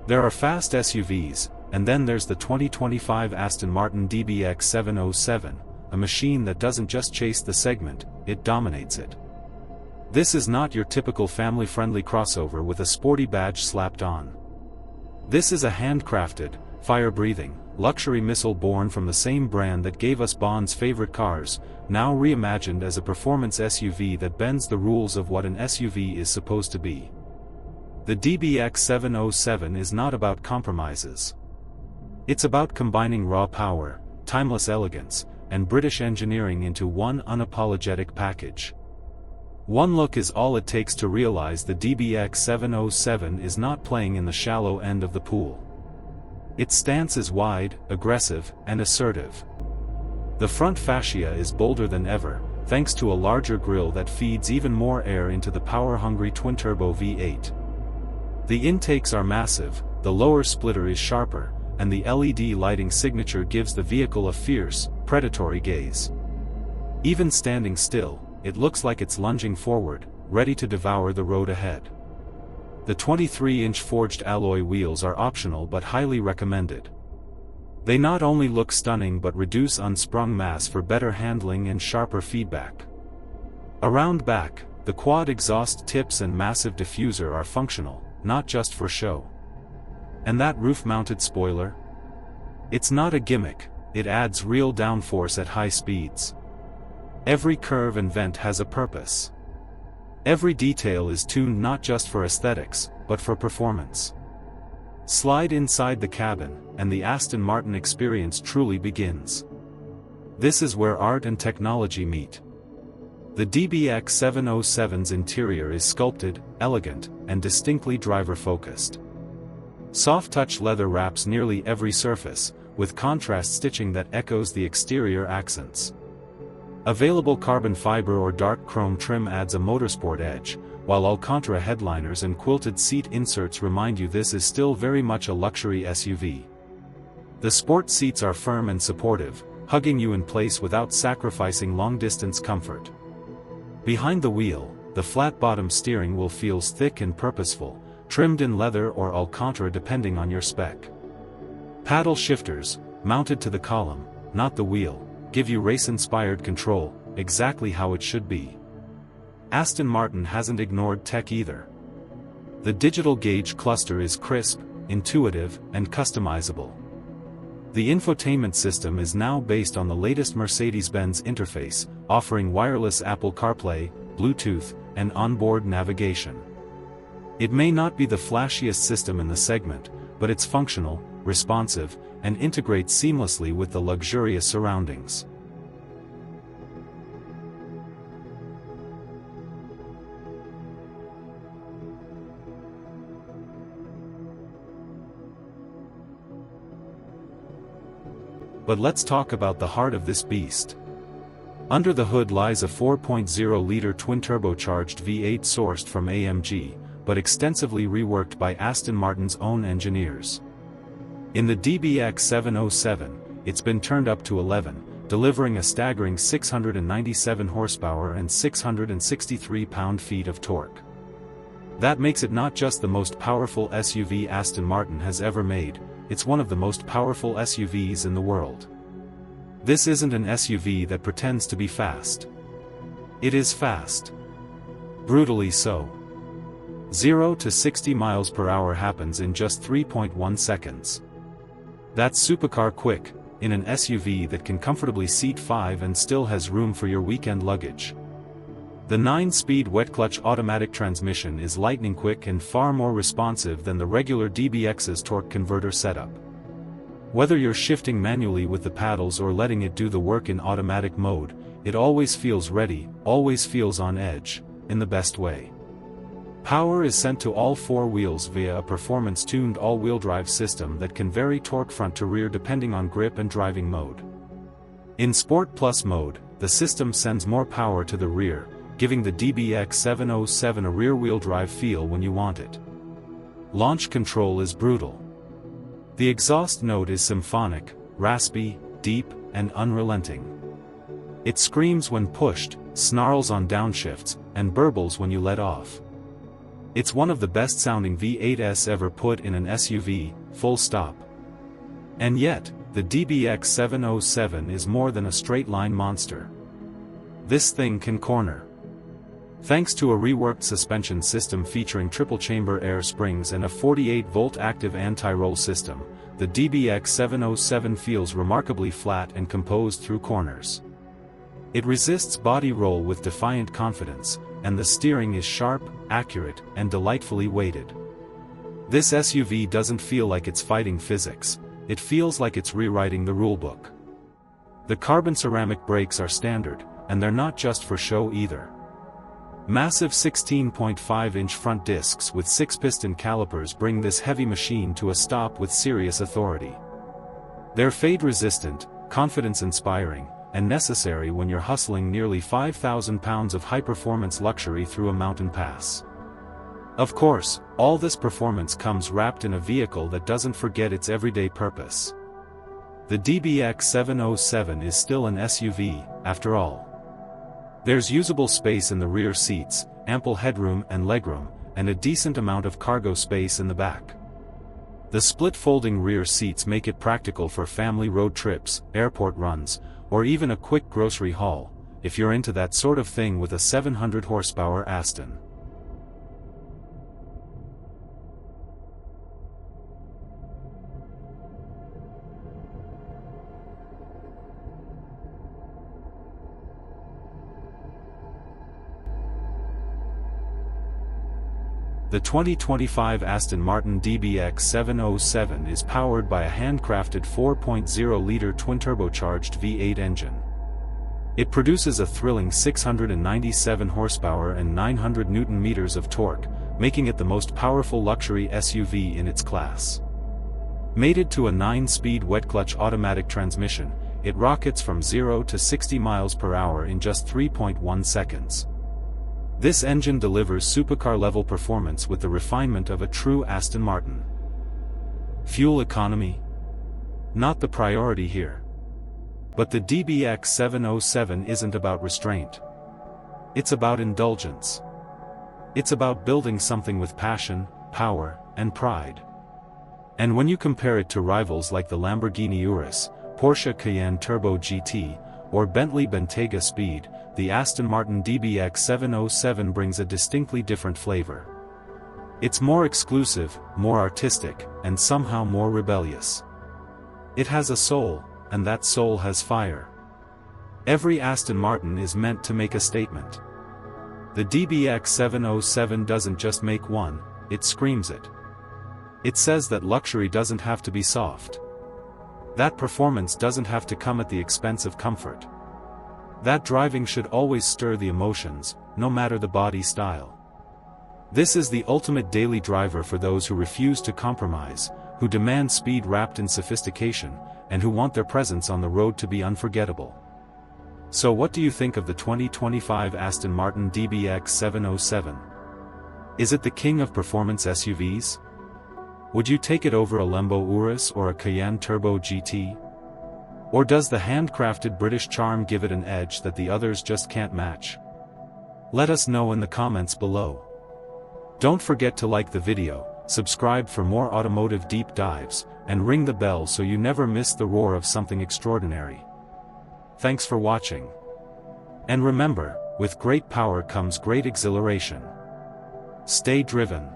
There are fast SUVs, and then there's the 2025 Aston Martin DBX707, a machine that doesn't just chase the segment, it dominates it. This is not your typical family-friendly crossover with a sporty badge slapped on. This is a handcrafted, fire-breathing, luxury missile born from the same brand that gave us Bond's favorite cars, now reimagined as a performance SUV that bends the rules of what an SUV is supposed to be. The DBX707 is not about compromises. It's about combining raw power, timeless elegance, and British engineering into one unapologetic package. One look is all it takes to realize the DBX707 is not playing in the shallow end of the pool. Its stance is wide, aggressive, and assertive. The front fascia is bolder than ever, thanks to a larger grille that feeds even more air into the power-hungry twin-turbo V8. The intakes are massive, the lower splitter is sharper, and the LED lighting signature gives the vehicle a fierce, predatory gaze. Even standing still, it looks like it's lunging forward, ready to devour the road ahead. The 23-inch forged alloy wheels are optional but highly recommended. They not only look stunning but reduce unsprung mass for better handling and sharper feedback. Around back, the quad exhaust tips and massive diffuser are functional, not just for show. And that roof-mounted spoiler? It's not a gimmick, it adds real downforce at high speeds. Every curve and vent has a purpose. Every detail is tuned not just for aesthetics, but for performance. Slide inside the cabin, and the Aston Martin experience truly begins. This is where art and technology meet. The DBX707's interior is sculpted, elegant, and distinctly driver-focused. Soft-touch leather wraps nearly every surface, with contrast stitching that echoes the exterior accents. Available carbon fiber or dark chrome trim adds a motorsport edge, while Alcantara headliners and quilted seat inserts remind you this is still very much a luxury SUV. The sport seats are firm and supportive, hugging you in place without sacrificing long-distance comfort. Behind the wheel, the flat-bottom steering wheel feels thick and purposeful, trimmed in leather or Alcantara depending on your spec. Paddle shifters, mounted to the column, not the wheel, give you race-inspired control, exactly how it should be. Aston Martin hasn't ignored tech either. The digital gauge cluster is crisp, intuitive, and customizable. The infotainment system is now based on the latest Mercedes-Benz interface, offering wireless Apple CarPlay, Bluetooth, and onboard navigation. It may not be the flashiest system in the segment, but it's functional, responsive, and integrates seamlessly with the luxurious surroundings. But let's talk about the heart of this beast. Under the hood lies a 4.0-liter twin-turbocharged V8 sourced from AMG, but extensively reworked by Aston Martin's own engineers. In the DBX707, it's been turned up to 11, delivering a staggering 697 horsepower and 663 pound-feet of torque. That makes it not just the most powerful SUV Aston Martin has ever made, it's one of the most powerful SUVs in the world. This isn't an SUV that pretends to be fast. It is fast. Brutally so. 0 to 60 miles per hour happens in just 3.1 seconds. That's supercar quick, in an SUV that can comfortably seat 5 and still has room for your weekend luggage. The 9-speed wet-clutch automatic transmission is lightning quick and far more responsive than the regular DBX's torque converter setup. Whether you're shifting manually with the paddles or letting it do the work in automatic mode, it always feels ready, always feels on edge, in the best way. Power is sent to all four wheels via a performance-tuned all-wheel drive system that can vary torque front to rear depending on grip and driving mode. In Sport Plus mode, the system sends more power to the rear, giving the DBX707 a rear-wheel drive feel when you want it. Launch control is brutal. The exhaust note is symphonic, raspy, deep, and unrelenting. It screams when pushed, snarls on downshifts, and burbles when you let off. It's one of the best-sounding V8s ever put in an SUV, full stop. And yet, the DBX707 is more than a straight-line monster. This thing can corner. Thanks to a reworked suspension system featuring triple-chamber air springs and a 48-volt active anti-roll system, the DBX707 feels remarkably flat and composed through corners. It resists body roll with defiant confidence, and the steering is sharp, accurate, and delightfully weighted. This SUV doesn't feel like it's fighting physics, it feels like it's rewriting the rulebook. The carbon ceramic brakes are standard, and they're not just for show either. Massive 16.5-inch front discs with 6-piston calipers bring this heavy machine to a stop with serious authority. They're fade-resistant, confidence-inspiring, and necessary when you're hustling nearly 5,000 pounds of high-performance luxury through a mountain pass. Of course, all this performance comes wrapped in a vehicle that doesn't forget its everyday purpose. The DBX707 is still an SUV, after all. There's usable space in the rear seats, ample headroom and legroom, and a decent amount of cargo space in the back. The split folding rear seats make it practical for family road trips, airport runs, or even a quick grocery haul, if you're into that sort of thing with a 700 horsepower Aston. The 2025 Aston Martin DBX707 is powered by a handcrafted 4.0-liter twin-turbocharged V8 engine. It produces a thrilling 697 horsepower and 900 Nm of torque, making it the most powerful luxury SUV in its class. Mated to a 9-speed wet-clutch automatic transmission, it rockets from 0 to 60 miles per hour in just 3.1 seconds. This engine delivers supercar-level performance with the refinement of a true Aston Martin. Fuel economy? Not the priority here. But the DBX707 isn't about restraint. It's about indulgence. It's about building something with passion, power, and pride. And when you compare it to rivals like the Lamborghini Urus, Porsche Cayenne Turbo GT, or Bentley Bentayga Speed, the Aston Martin DBX707 brings a distinctly different flavor. It's more exclusive, more artistic, and somehow more rebellious. It has a soul, and that soul has fire. Every Aston Martin is meant to make a statement. The DBX707 doesn't just make one, it screams it. It says that luxury doesn't have to be soft. That performance doesn't have to come at the expense of comfort. That driving should always stir the emotions, no matter the body style. This is the ultimate daily driver for those who refuse to compromise, who demand speed wrapped in sophistication, and who want their presence on the road to be unforgettable. So what do you think of the 2025 Aston Martin DBX707? Is it the king of performance SUVs? Would you take it over a Lambo Urus or a Cayenne Turbo GT? Or does the handcrafted British charm give it an edge that the others just can't match? Let us know in the comments below. Don't forget to like the video, subscribe for more automotive deep dives, and ring the bell so you never miss the roar of something extraordinary. Thanks for watching. And remember, with great power comes great exhilaration. Stay driven.